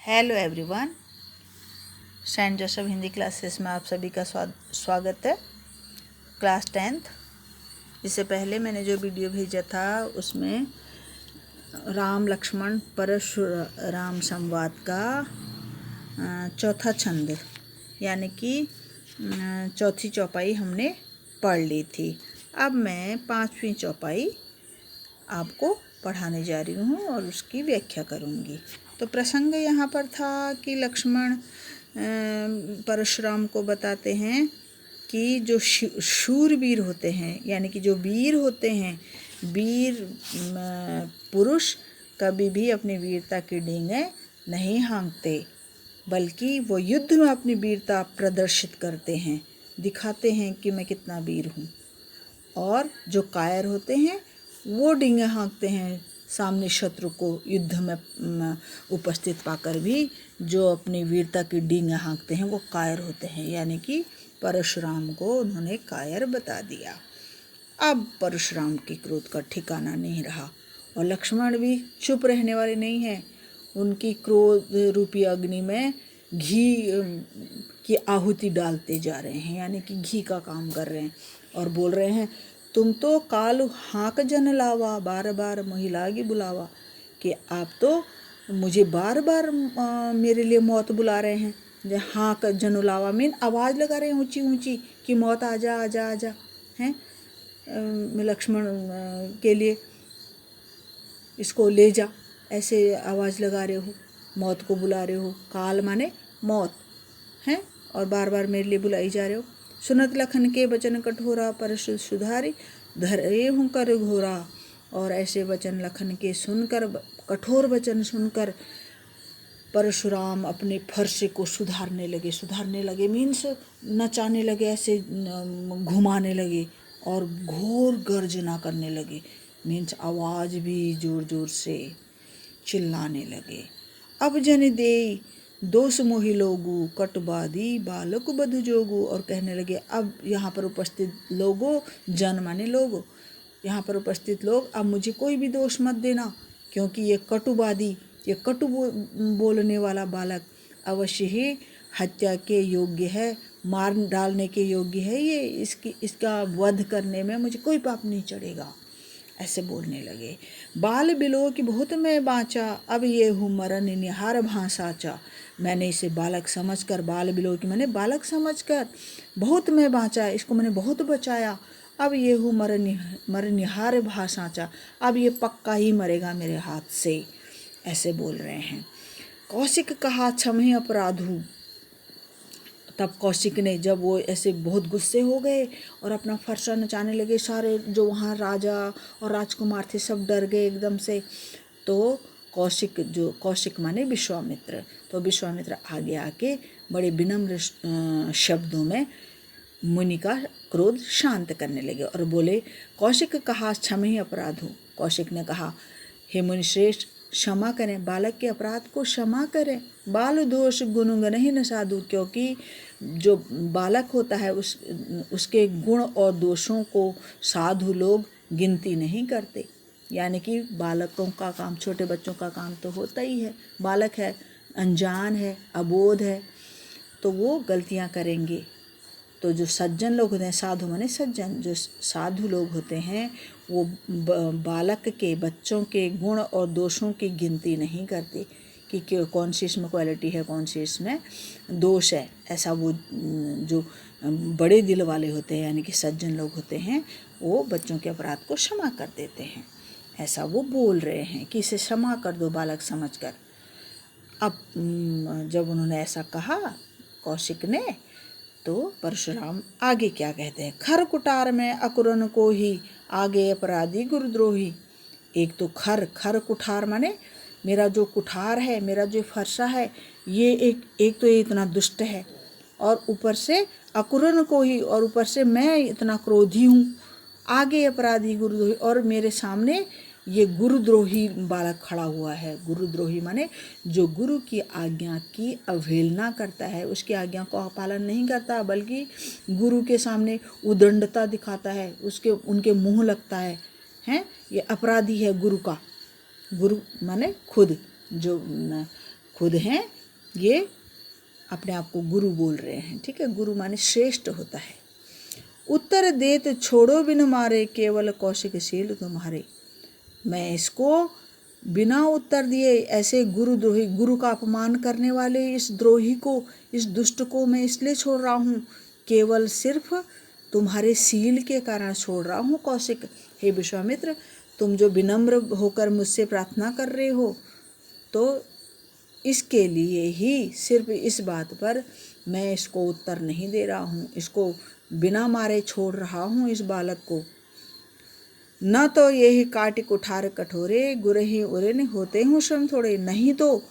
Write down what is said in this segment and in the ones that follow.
Hello everyone, Saint Joseph Hindi classes में आप सभी का स्वागत है। Class 10th। इससे पहले मैंने जो वीडियो भेजा था उसमें राम लक्ष्मण परशुराम संवाद का चौथा छंद यानी कि चौथी चौपाई हमने पढ़ ली थी। अब मैं 5वीं चौपाई आपको पढ़ाने जा रही हूँ और उसकी व्याख्या करूँगी। तो प्रसंग यहाँ पर था कि लक्ष्मण परशुराम को बताते हैं कि जो शूरवीर होते हैं यानी कि जो वीर होते हैं, वीर पुरुष कभी भी अपनी वीरता की डींगे नहीं हाँकते, बल्कि वो युद्ध में अपनी वीरता प्रदर्शित करते हैं, दिखाते हैं कि मैं कितना वीर हूँ। और जो कायर होते हैं वो डींगे हाँकते हैं सामने शत्रु को युद्ध में उपस्थित पाकर भी जो अपनी वीरता की डींगे हाँकते हैं वो कायर होते हैं। यानी कि परशुराम को उन्होंने कायर बता दिया। अब परशुराम की क्रोध का ठिकाना नहीं रहा और लक्ष्मण भी चुप रहने वाले नहीं हैं। उनकी क्रोध रूपी अग्नि में घी की आहुति डालते जा रहे हैं, यानी कि घी का काम कर रहे हैं और बोल रहे हैं, तुम तो कालू हाँक जन लावा, बार बार महिलागी बुलावा। कि आप तो मुझे बार बार मेरे लिए मौत बुला रहे हैं। जो हाँक जन लावा मीन आवाज़ लगा रहे हैं ऊंची ऊंची कि मौत आजा आजा आजा हैं लक्ष्मण के लिए, इसको ले जा, ऐसे आवाज़ लगा रहे हो, मौत को बुला रहे हो। काल माने मौत हैं और बार बार मेरे लिए बुलाई जा रहे हो। सुनत लखन के वचन कठोरा, परशु सुधारी धरे हूँ कर घोरा। और ऐसे वचन लखन के सुनकर, कठोर वचन सुनकर परशुराम अपने फर्श को सुधारने लगे मीन्स नचाने लगे, ऐसे घुमाने लगे और घोर गर्जना करने लगे मीन्स आवाज़ भी जोर जोर से चिल्लाने लगे। अब जन दे दोष मोहि लोगु, कटबादी बालक बधु जोगु। और कहने लगे अब यहाँ पर उपस्थित लोगों, जन माने लोगों, यहाँ पर उपस्थित लोग, अब मुझे कोई भी दोष मत देना, क्योंकि ये कटुवादी, ये कटु बोलने वाला बालक अवश्य ही हत्या के योग्य है, मार डालने के योग्य है। ये इसका वध करने में मुझे कोई पाप नहीं चढ़ेगा, ऐसे बोलने लगे। बाल बिलो कि बहुत मैं बाँचा, अब ये हूँ मरण निहार भांसाचा। मैंने इसे बालक समझकर, बाल बिलो कि मैंने बालक समझकर, बहुत मैं बाँचा, इसको मैंने बहुत बचाया, अब ये हूँ मरण निहार भांसाचा, अब ये पक्का ही मरेगा मेरे हाथ से, ऐसे बोल रहे हैं। कौशिक कहा क्षमहि अपराधु। तब कौशिक ने, जब वो ऐसे बहुत गुस्से हो गए और अपना फरसा नचाने लगे, सारे जो वहाँ राजा और राजकुमार थे सब डर गए एकदम से। तो कौशिक माने विश्वामित्र, तो विश्वामित्र आगे आके बड़े विनम्र शब्दों में मुनि का क्रोध शांत करने लगे और बोले, कौशिक कहा क्षमहि अपराधु। कौशिक ने कहा, हे मुनि श्रेष्ठ, क्षमा करें, बालक के अपराध को क्षमा करें। बाल दोष गुण ही न साधु। क्योंकि जो बालक होता है उसके गुण और दोषों को साधु लोग गिनती नहीं करते। यानी कि बालकों का काम, छोटे बच्चों का काम तो होता ही है, बालक है, अनजान है, अबोध है, तो वो गलतियां करेंगे। तो जो सज्जन लोग होते हैं, साधु माने सज्जन, जो साधु लोग होते हैं वो बालक के, बच्चों के गुण और दोषों की गिनती नहीं करते कि कौन सी इसमें क्वालिटी है, कौन सी इसमें दोष है। ऐसा वो जो बड़े दिल वाले होते हैं यानी कि सज्जन लोग होते हैं, वो बच्चों के अपराध को क्षमा कर देते हैं। ऐसा वो बोल रहे हैं कि इसे क्षमा कर दो बालक समझकर। अब जब उन्होंने ऐसा कहा कौशिक ने, तो परशुराम आगे क्या कहते हैं, खर कुटार में अकुरन को ही, आगे अपराधी गुरुद्रोही। एक तो खर कुठार माने मेरा जो कुठार है, मेरा जो फरसा है, ये एक तो ये इतना दुष्ट है, और ऊपर से अकुरन को ही, और ऊपर से मैं इतना क्रोधी हूँ। आगे अपराधी गुरुद्रोही, और मेरे सामने ये गुरुद्रोही बालक खड़ा हुआ है। गुरुद्रोही माने जो गुरु की आज्ञा की अवहेलना करता है, उसकी आज्ञा को पालन नहीं करता, बल्कि गुरु के सामने उदंडता दिखाता है, उनके मुँह लगता है, हैं, ये अपराधी है गुरु का। गुरु माने खुद, जो खुद हैं ये अपने आप को गुरु बोल रहे हैं, ठीक है। गुरु माने श्रेष्ठ होता है। उत्तर देत छोड़ो बिन मारे, केवल कौशिकशील तुम्हारे। मैं इसको बिना उत्तर दिए ऐसे गुरुद्रोही, गुरु का अपमान करने वाले इस द्रोही को, इस दुष्ट को मैं इसलिए छोड़ रहा हूँ, केवल सिर्फ तुम्हारे सील के कारण छोड़ रहा हूँ कौशिक। हे विश्वामित्र, तुम जो विनम्र होकर मुझसे प्रार्थना कर रहे हो, तो इसके लिए ही, सिर्फ इस बात पर मैं इसको उत्तर नहीं दे रहा हूँ, इसको बिना मारे छोड़ रहा हूँ इस बालक को। न तो यही काटि कुठार कठोरे, गुरहि उरेन होते हूँ श्रम थोड़े। नहीं तो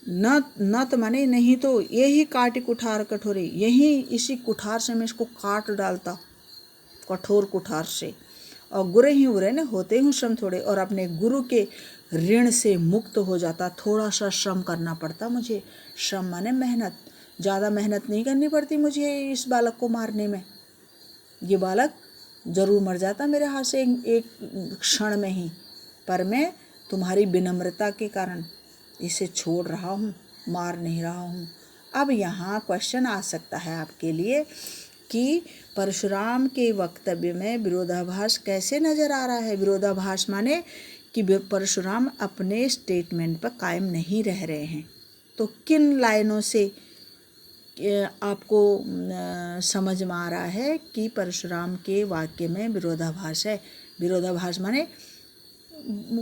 न तो माने नहीं तो, यही काटि कुठार कठोरे, यही इसी कुठार से मैं इसको काट डालता, कठोर कुठार से। और गुरहि उरेन होते हूँ श्रम थोड़े, और अपने गुरु के ऋण से मुक्त हो जाता। थोड़ा सा श्रम करना पड़ता मुझे, श्रम माने मेहनत, ज़्यादा मेहनत नहीं करनी पड़ती मुझे इस बालक को मारने में। ये बालक जरूर मर जाता मेरे हाथ से एक क्षण में ही, पर मैं तुम्हारी विनम्रता के कारण इसे छोड़ रहा हूँ, मार नहीं रहा हूँ। अब यहाँ क्वेश्चन आ सकता है आपके लिए कि परशुराम के वक्तव्य में विरोधाभास कैसे नजर आ रहा है। विरोधाभास माने कि परशुराम अपने स्टेटमेंट पर कायम नहीं रह रहे हैं। तो किन लाइनों से आपको समझ में आ रहा है कि परशुराम के वाक्य में विरोधाभास है। विरोधाभास माने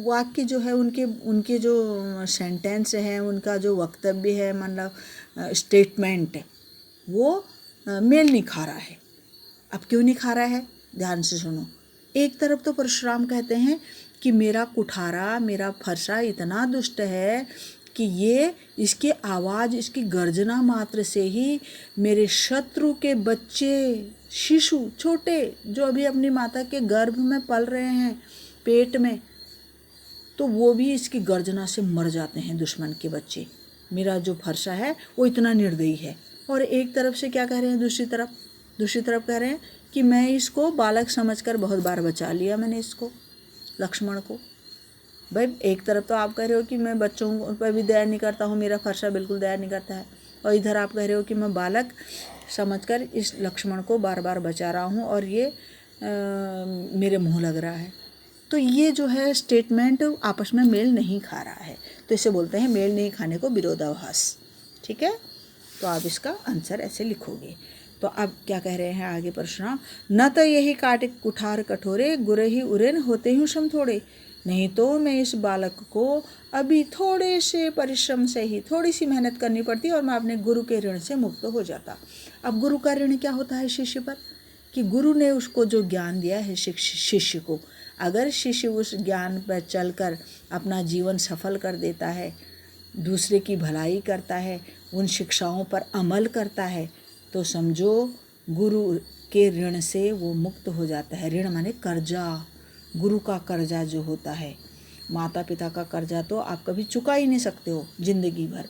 वाक्य जो है, उनके जो सेंटेंस है, उनका जो वक्तव्य है, मतलब स्टेटमेंट, वो मेल नहीं खा रहा है। अब क्यों नहीं खा रहा है, ध्यान से सुनो। एक तरफ तो परशुराम कहते हैं कि मेरा कुठारा, मेरा फरसा इतना दुष्ट है कि ये, इसकी आवाज़, इसकी गर्जना मात्र से ही मेरे शत्रु के बच्चे, शिशु, छोटे, जो अभी अपनी माता के गर्भ में पल रहे हैं, पेट में, तो वो भी इसकी गर्जना से मर जाते हैं, दुश्मन के बच्चे। मेरा जो फरसा है वो इतना निर्दयी है। और एक तरफ से क्या कह रहे हैं, दूसरी तरफ कह रहे हैं कि मैं इसको बालक समझकर बहुत बार बचा लिया मैंने इसको, लक्ष्मण को। भाई एक तरफ तो आप कह रहे हो कि मैं बच्चों पर भी दया नहीं करता हूँ, मेरा फरसा बिल्कुल दया नहीं करता है, और इधर आप कह रहे हो कि मैं बालक समझकर इस लक्ष्मण को बार बार बचा रहा हूँ और ये मेरे मुँह लग रहा है। तो ये जो है स्टेटमेंट आपस में मेल नहीं खा रहा है, तो इसे बोलते हैं मेल नहीं खाने को विरोधाभास, ठीक है। तो आप इसका आंसर ऐसे लिखोगे। तो अब क्या कह रहे हैं आगे परशुराम, न तो यही काटे कुठार कठोरे, गुरहि उरेन होते हूँ श्रम थोड़े। नहीं तो मैं इस बालक को अभी थोड़े से परिश्रम से ही, थोड़ी सी मेहनत करनी पड़ती और मैं अपने गुरु के ऋण से मुक्त हो जाता। अब गुरु का ऋण क्या होता है शिष्य पर, कि गुरु ने उसको जो ज्ञान दिया है शिष्य को, अगर शिष्य उस ज्ञान पर चलकर अपना जीवन सफल कर देता है, दूसरे की भलाई करता है, उन शिक्षाओं पर अमल करता है, तो समझो गुरु के ऋण से वो मुक्त हो जाता है। ऋण माने कर्जा, गुरु का कर्जा जो होता है। माता पिता का कर्जा तो आप कभी चुका ही नहीं सकते हो जिंदगी भर,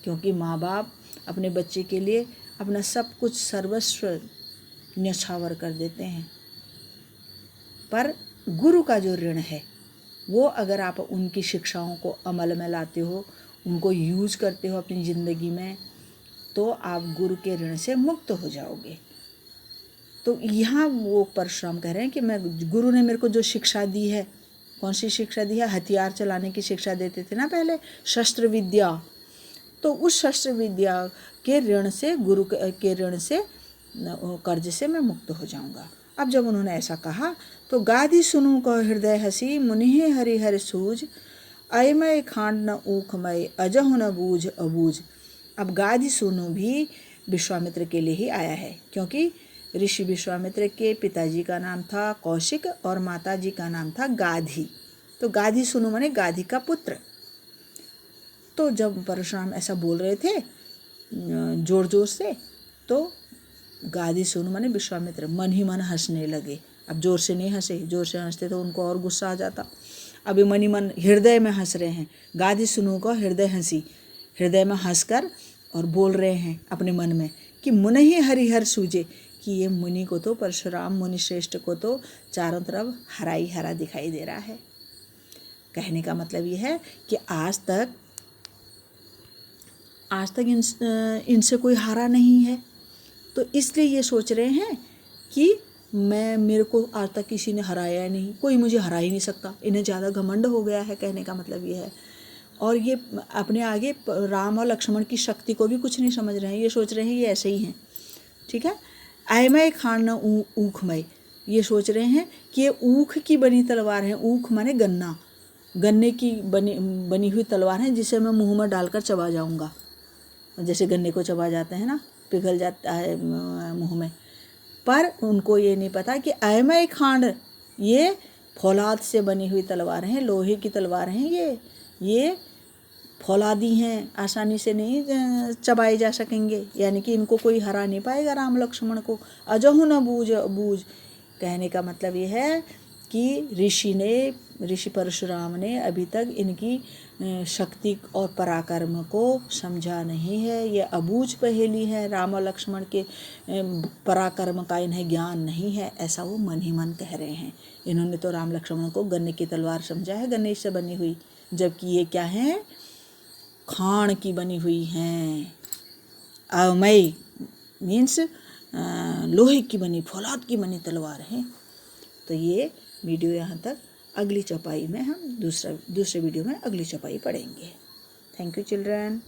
क्योंकि माँ बाप अपने बच्चे के लिए अपना सब कुछ सर्वस्व न्यौछावर कर देते हैं। पर गुरु का जो ऋण है, वो अगर आप उनकी शिक्षाओं को अमल में लाते हो, उनको यूज करते हो अपनी ज़िंदगी में, तो आप गुरु के ऋण से मुक्त हो जाओगे। तो यहाँ वो परशुराम कह रहे हैं कि मैं, गुरु ने मेरे को जो शिक्षा दी है, कौन सी शिक्षा दी है, हथियार चलाने की शिक्षा देते थे ना पहले, शस्त्र विद्या, तो उस शस्त्र विद्या के ऋण से, गुरु के ऋण से, कर्ज से मैं मुक्त हो जाऊंगा। अब जब उन्होंने ऐसा कहा तो गाधी सुनू कह हृदय हसी, मुनिहे हरिहर सूझ, अयमय खांड न ऊख मय, अजहु न बूझ अबूझ। अब गाधी सुनू भी विश्वामित्र के लिए ही आया है, क्योंकि ऋषि विश्वामित्र के पिताजी का नाम था कौशिक और माताजी का नाम था गाधी। तो गाधी सुनू माने गाधी का पुत्र। तो जब परशुराम ऐसा बोल रहे थे जोर जोर से, तो गाधी सुनू माने विश्वामित्र मन ही मन हंसने लगे। अब जोर से नहीं हंसे, जोर से हंसते तो उनको और गुस्सा आ जाता। अभी मन ही मन हृदय में हंस रहे हैं। गाधी सुनू को हृदय हंसी, हृदय में हंसकर और बोल रहे हैं अपने मन में कि मुनि ही हरिहर सूझे, कि ये मुनि को तो, परशुराम मुनि श्रेष्ठ को तो चारों तरफ हरा ही हरा दिखाई दे रहा है। कहने का मतलब ये है कि आज तक आज तक इनसे कोई हारा नहीं है, तो इसलिए ये सोच रहे हैं कि मेरे को आज तक किसी ने हराया नहीं, कोई मुझे हरा ही नहीं सकता। इन्हें ज़्यादा घमंड हो गया है, कहने का मतलब ये है। और ये अपने आगे राम और लक्ष्मण की शक्ति को भी कुछ नहीं समझ रहे हैं, ये सोच रहे हैं ये ऐसे ही हैं। ठीक है। आयमय खान न ऊखमय, ये सोच रहे हैं कि ये ऊख की बनी तलवार है। ऊख माने गन्ना, गन्ने की बनी हुई तलवार है, जिसे मैं मुंह में डालकर चबा जाऊंगा, जैसे गन्ने को चबा जाते हैं ना, पिघल जाता है मुंह में। पर उनको ये नहीं पता कि अयमय खांड ये फौलाद से बनी हुई तलवार हैं, लोहे की तलवार हैं। ये फौलादी हैं, आसानी से नहीं चबाए जा सकेंगे, यानी कि इनको कोई हरा नहीं पाएगा राम लक्ष्मण को। अजहु न बूझ, कहने का मतलब ये है कि ऋषि परशुराम ने अभी तक इनकी शक्ति और पराक्रम को समझा नहीं है। ये अबूझ पहेली है, राम और लक्ष्मण के पराक्रम का इन्हें ज्ञान नहीं है, ऐसा वो मन ही मन कह रहे हैं। इन्होंने तो राम लक्ष्मण को गन्ने की तलवार समझा है, गन्ने से बनी हुई, जबकि ये क्या है, खाण की बनी हुई हैं। अमय मीन्स लोहे की बनी, फौलाद की बनी तलवार है। तो ये वीडियो यहाँ तक, अगली चौपाई में हम दूसरे वीडियो में अगली चौपाई पढ़ेंगे। Thank you children.